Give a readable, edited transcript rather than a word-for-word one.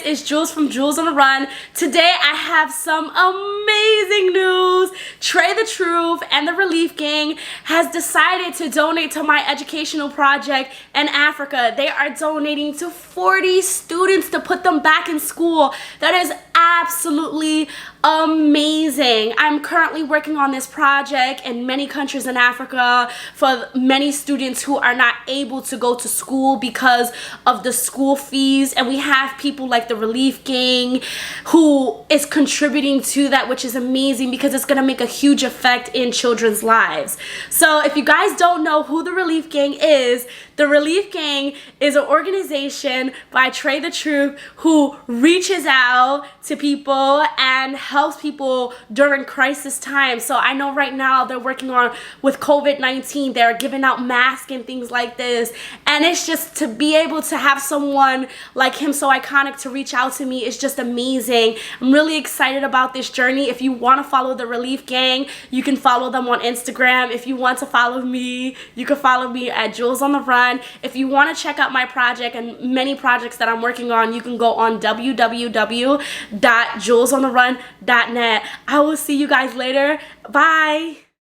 guys, it's Jules from Jules on the Run. Today I have some amazing news. Trae The Truth and the Relief Gang has decided to donate to my educational project in Africa. They are donating to 40 students to put them back in school. That is absolutely amazing. I'm currently working on this project in many countries in Africa for many students who are not able to go to school because of the school fees, and we have people like the Relief Gang who is contributing to that, which is amazing because it's going to make a huge effect in children's lives. So if you guys don't know who the Relief Gang is, the Relief Gang is an organization by Trae The Truth who reaches out to people and helps people during crisis times. So I know right now they're working on with COVID-19, they're giving out masks and things like this, and it's just to be able to have someone like him so iconic to reach out to me is just amazing. I'm really excited about this journey. If you want to follow the Relief Gang, you can follow them on Instagram. If you want to follow me, you can follow me at Jules on the Run. If you want to check out my project and many projects that I'm working on, you can go on www.julesontheRun.net. I will see you guys later. Bye.